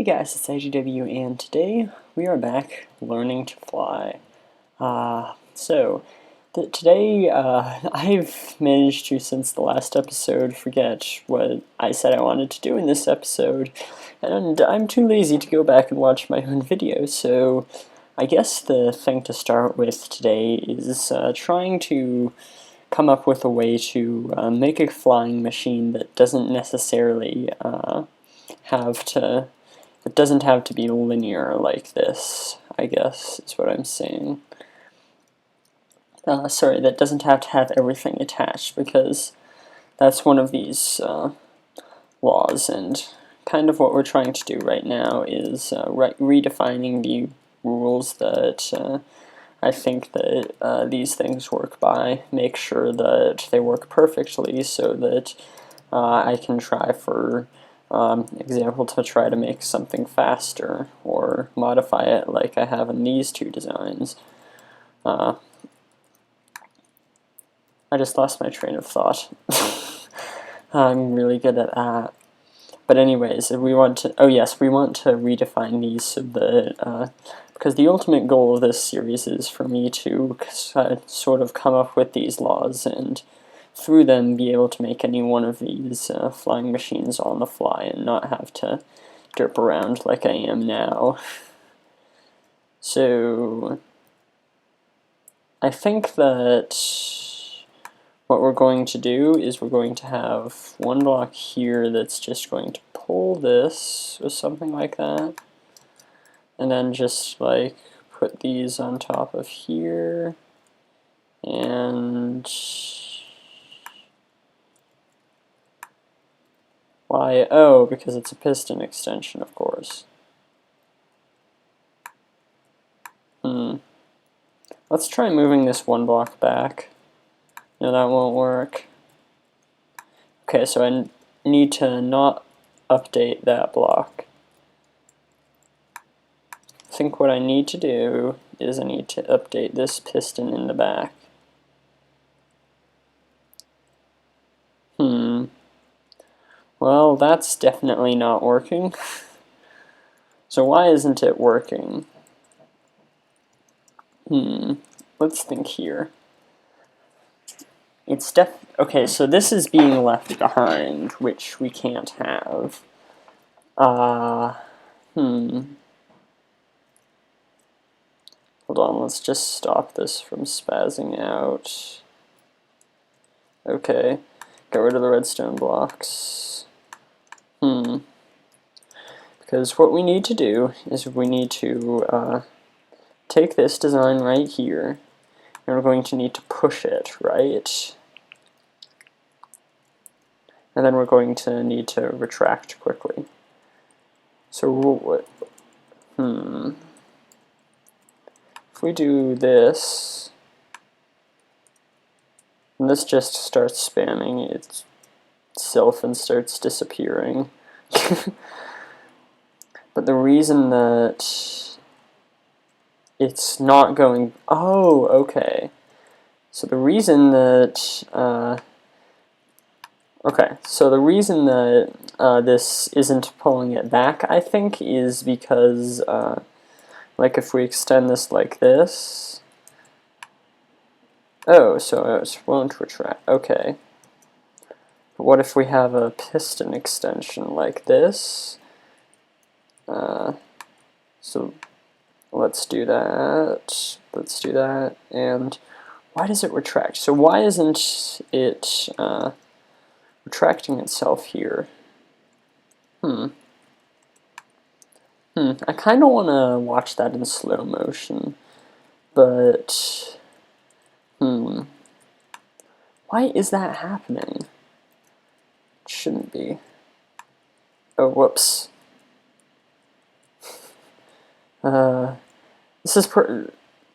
guys, it's IGW, and today we are back learning to fly. Today I've managed to, since the last episode, forget what I said I wanted to do in this episode, and I'm too lazy to go back and watch my own video, so I guess the thing to start with today is trying to come up with a way to make a flying machine that doesn't necessarily it doesn't have to be linear like this, I guess, is what I'm saying. Sorry, that doesn't have to have everything attached, because that's one of these laws, and kind of what we're trying to do right now is redefining the rules that I think that these things work by, make sure that they work perfectly so that I can try, for example, to try to make something faster or modify it like I have in these two designs. I just lost my train of thought. I'm really good at that. But anyways, if we want to, we want to redefine these so that, because the ultimate goal of this series is for me to sort of come up with these laws and through them be able to make any one of these flying machines on the fly and not have to derp around like I am now. So I think that what we're going to do is we're going to have one block here that's just going to pull this or something like that, and then just like put these on top of here, and why? Oh, because it's a piston extension, of course. Let's try moving this one block back. No, that won't work. Okay, so I need to not update that block. I think what I need to do is I need to update this piston in the back. Well, that's definitely not working. So why isn't it working? Let's think here. It's okay, so this is being left behind, which we can't have. Hold on, let's just stop this from spazzing out. Okay, get rid of the redstone blocks. Because what we need to do is we need to take this design right here, and we're going to need to push it, right? And then we're going to need to retract quickly. So what? If we do this, and this just starts spamming itself and starts disappearing. But the reason that it's not going... Oh, okay. So the reason that... okay, so the reason that this isn't pulling it back, I think, is because, like, if we extend this like this... Oh, so it won't retract. Okay. But what if we have a piston extension like this? So let's do that. Let's do that. And why does it retract? So why isn't it retracting itself here? I kind of want to watch that in slow motion, but why is that happening? It shouldn't be. Oh, whoops. This is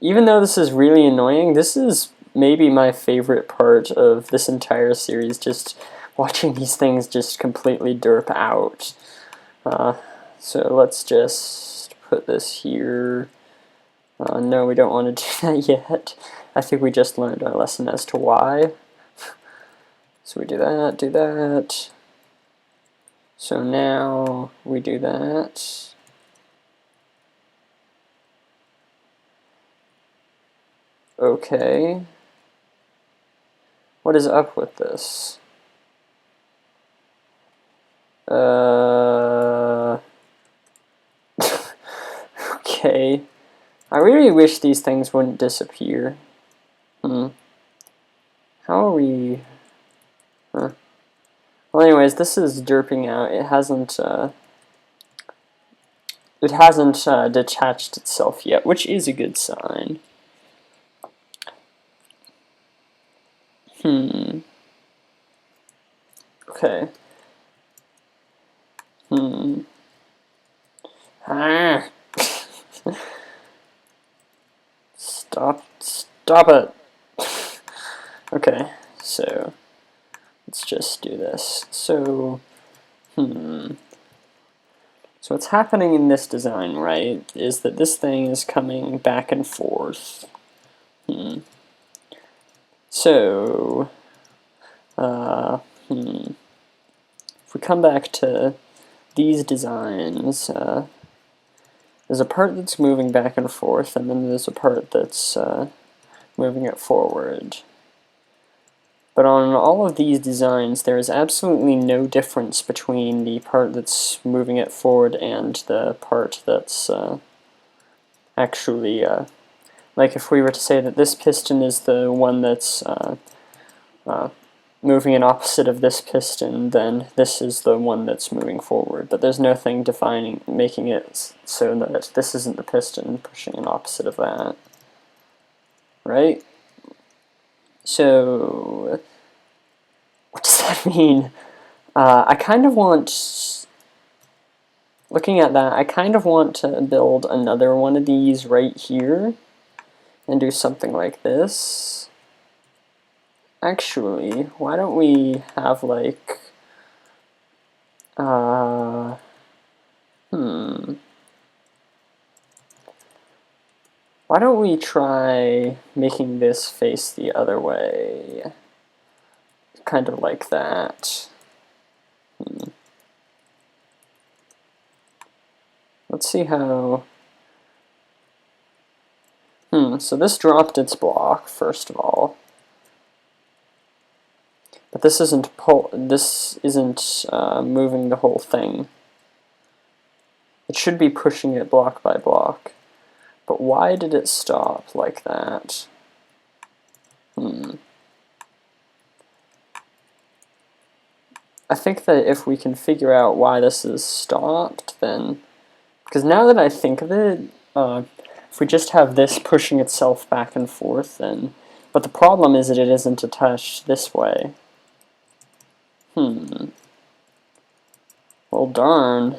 even though this is really annoying, this is maybe my favorite part of this entire series, just watching these things just completely derp out. So let's just put this here. No, we don't want to do that yet. I think we just learned our lesson as to why. So we do that, do that. So now we do that. Okay. What is up with this? Okay. I really wish these things wouldn't disappear. How are we... Huh. Well, anyways, this is derping out. It hasn't detached itself yet, which is a good sign. Okay. Ah. Stop it. Okay, so let's just do this. So what's happening in this design, right, is that this thing is coming back and forth. So, if we come back to these designs, there's a part that's moving back and forth, and then there's a part that's moving it forward. But on all of these designs, there is absolutely no difference between the part that's moving it forward and the part that's actually, like if we were to say that this piston is the one that's moving in opposite of this piston, then this is the one that's moving forward. But there's nothing making it so that this isn't the piston pushing in opposite of that. Right? So, what does that mean? I kind of want, looking at that, I kind of want to build another one of these right here and do something like this. Actually, why don't we have like, why don't we try making this face the other way? Kind of like that. Let's see how... so this dropped its block, first of all. But this isn't moving the whole thing. It should be pushing it block by block. But why did it stop like that? I think that if we can figure out why this is stopped, then... Because now that I think of it, if we just have this pushing itself back and forth, then... But the problem is that it isn't attached this way. Well, darn.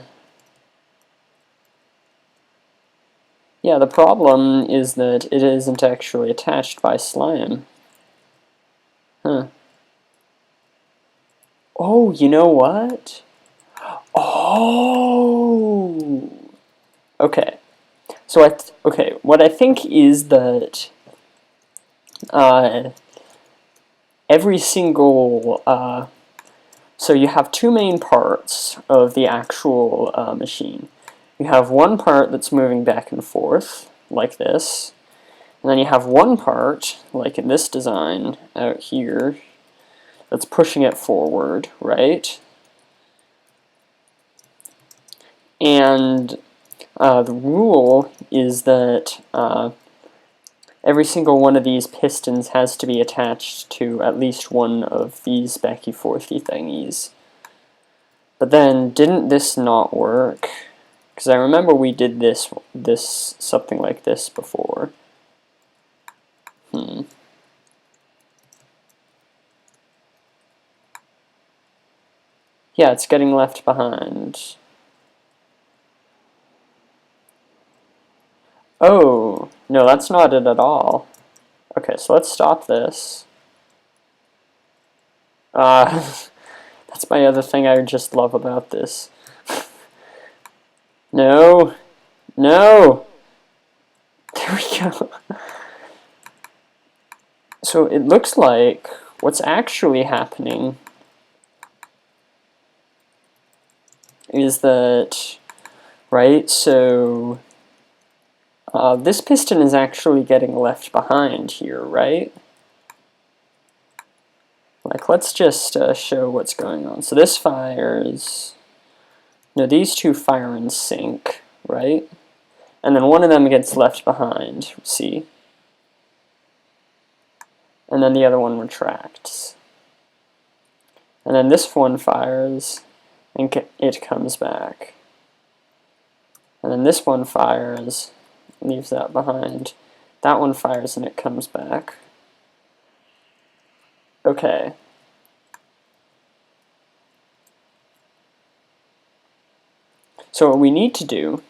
Yeah, the problem is that it isn't actually attached by slime. Oh, you know what? Oh! Okay. So what I think is that every single... so you have two main parts of the actual machine. You have one part that's moving back and forth, like this, and then you have one part, like in this design out here, that's pushing it forward, right? And the rule is that every single one of these pistons has to be attached to at least one of these backy-forthy thingies. But then, didn't this not work? Because I remember we did something like this before. Yeah, it's getting left behind. Oh, no, that's not it at all. Okay, so let's stop this. That's my other thing I just love about this. No! No! There we go. So it looks like what's actually happening is that, right, so This piston is actually getting left behind here, right? Like, let's just show what's going on. So this fires, no, these two fire in sync, right? And then one of them gets left behind, see? And then the other one retracts. And then this one fires, and it comes back. And then this one fires, leaves that behind. That one fires and it comes back. Okay. So what we need to do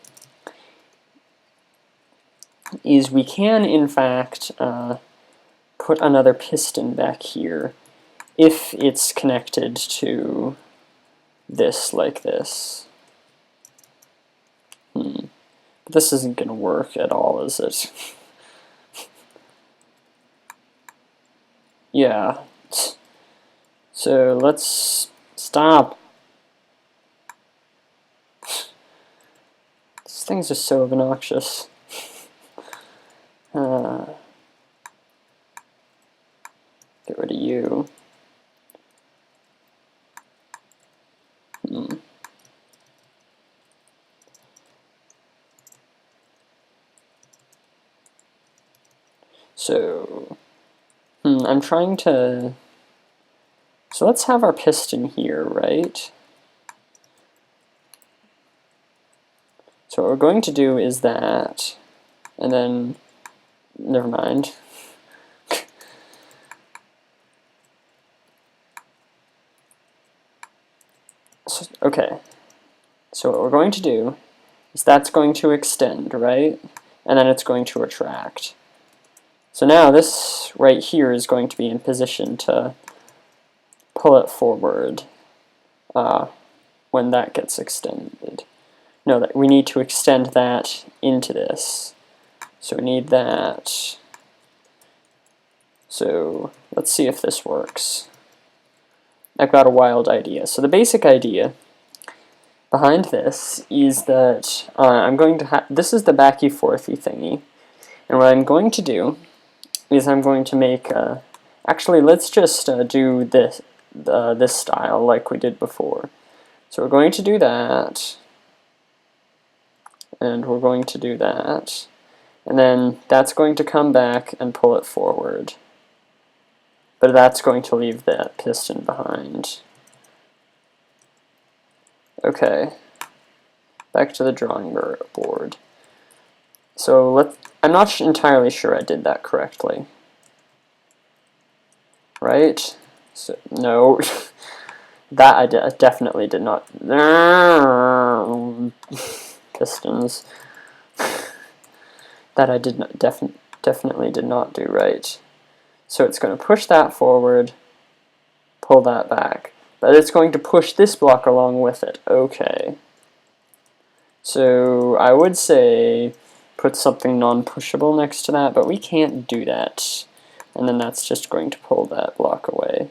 is we can, in fact, put another piston back here if it's connected to this like this. But this isn't going to work at all, is it? Yeah. So let's stop. These things are so obnoxious. Get rid of you. So, I'm trying to... So let's have our piston here, right? So what we're going to do is that, and then, never mind. So, okay, so what we're going to do is that's going to extend, right? And then it's going to retract. So now this right here is going to be in position to pull it forward when that gets extended. No, that we need to extend that into this. So we need that. So let's see if this works. I've got a wild idea. So the basic idea behind this is that I'm going to have, this is the backy-forthy thingy, and what I'm going to do is I'm going to make, actually let's just do this, this style like we did before. So we're going to do that, and we're going to do that, and then that's going to come back and pull it forward. But that's going to leave that piston behind. Okay, back to the drawing board. So I'm not entirely sure I did that correctly. Right? So, no, that I definitely did not. Pistons. That I did not definitely did not do right. So it's going to push that forward, pull that back. But it's going to push this block along with it. Okay. So I would say put something non-pushable next to that, but we can't do that. And then that's just going to pull that block away.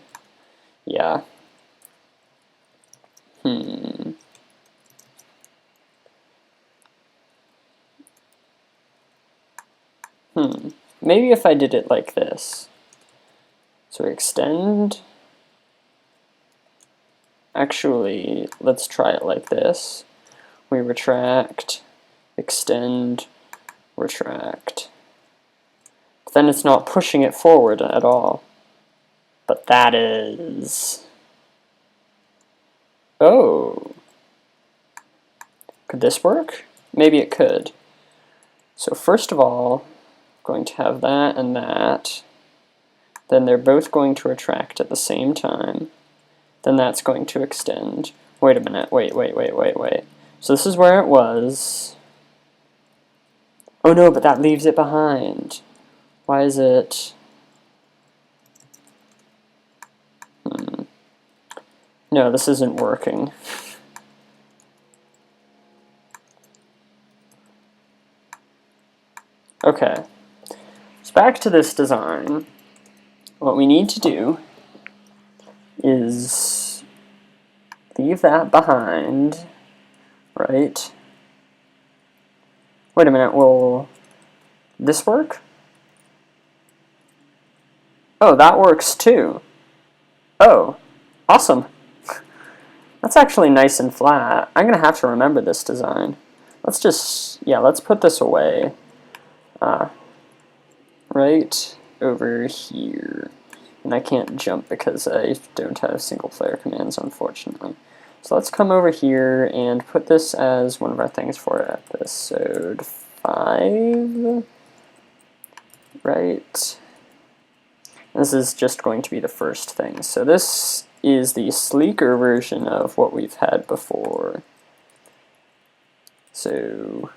Yeah. Maybe if I did it like this. So we extend. Actually, let's try it like this. We retract, extend, retract. But then it's not pushing it forward at all. But that is... Oh. Could this work? Maybe it could. So first of all, I'm going to have that and that. Then they're both going to retract at the same time. Then that's going to extend. Wait a minute, wait. So this is where it was. Oh no, but that leaves it behind. Why is it... No, this isn't working. Okay, so back to this design. What we need to do is leave that behind, right? Wait a minute, we'll This work? Oh, that works too. Oh, awesome. That's actually nice and flat. I'm gonna have to remember this design. Let's just, yeah, let's put this away. Right over here. And I can't jump because I don't have single player commands, unfortunately. So let's come over here and put this as one of our things for episode 5. Right. This is just going to be the first thing. So this is the sleeker version of what we've had before. So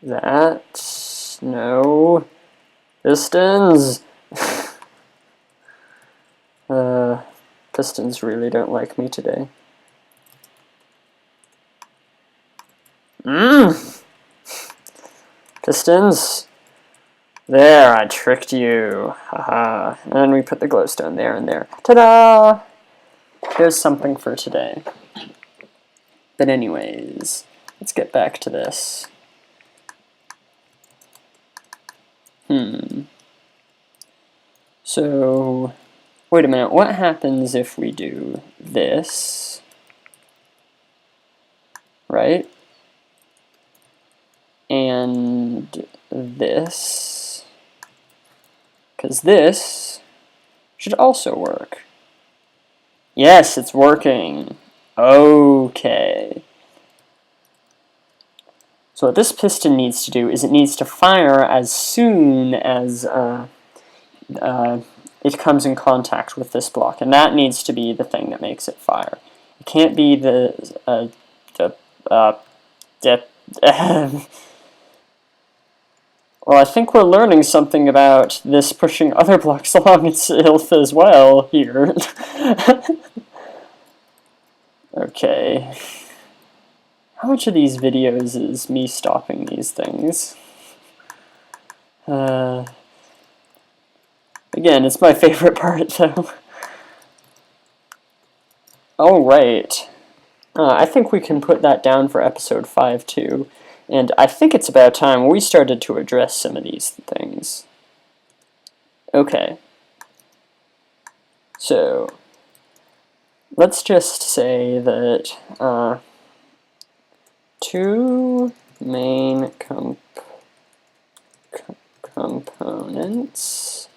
that, no, pistons. Pistons really don't like me today. Pistons. There, I tricked you. Haha. And then we put the glowstone there and there. Ta-da! Here's something for today. But anyways, let's get back to this. So, wait a minute, what happens if we do this? Right? And this? Because this should also work. Yes, it's working. Okay. So what this piston needs to do is it needs to fire as soon as it comes in contact with this block, and that needs to be the thing that makes it fire. It can't be well, I think we're learning something about this pushing other blocks along itself as well here. Okay. How much of these videos is me stopping these things? Again, it's my favorite part, though. Alright. I think we can put that down for episode 5, too. And I think it's about time we started to address some of these things. Okay. So, let's just say that 2 main components.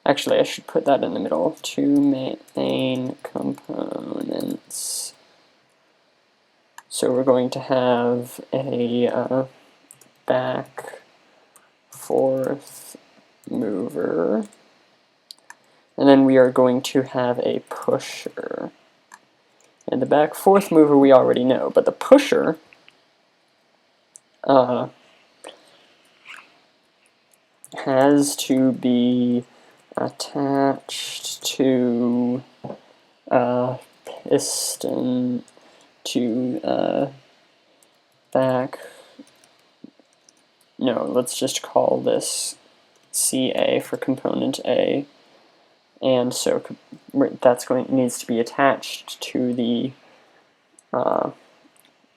Actually, I should put that in the middle. 2 main components. So we're going to have a back forth mover. And then we are going to have a pusher. And the back forth mover we already know, but the pusher has to be attached to a piston to back. No, let's just call this CA for component A. And so that's needs to be attached to the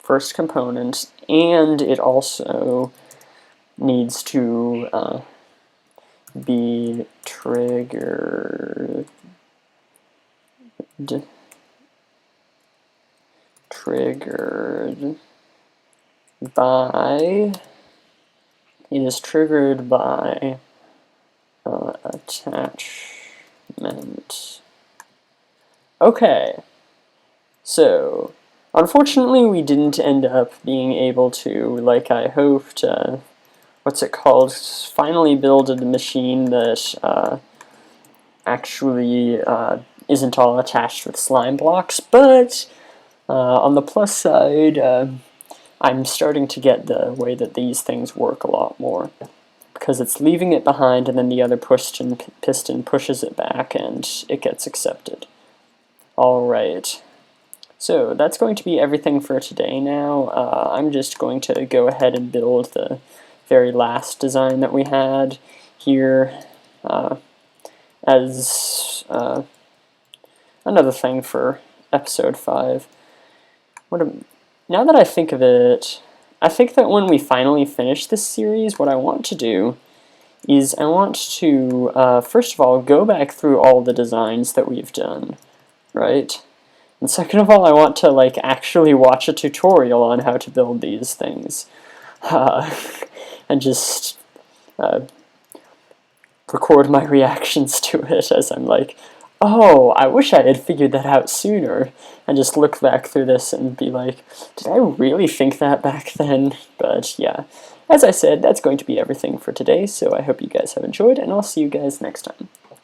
first component, and it also needs to be triggered by, it is triggered by attachment. Okay, so unfortunately we didn't end up being able to, like I hoped, what's it called, finally build a machine that actually isn't all attached with slime blocks, but on the plus side, I'm starting to get the way that these things work a lot more, because it's leaving it behind and then the other piston pushes it back and it gets accepted. Alright, so that's going to be everything for today now. I'm just going to go ahead and build the very last design that we had here as another thing for episode 5. Now that I think of it, I think that when we finally finish this series, what I want to do is I want to, first of all, go back through all the designs that we've done, right? And second of all, I want to, like, actually watch a tutorial on how to build these things. And just record my reactions to it as I'm like, oh, I wish I had figured that out sooner, and just look back through this and be like, did I really think that back then? But yeah, as I said, that's going to be everything for today, so I hope you guys have enjoyed, and I'll see you guys next time.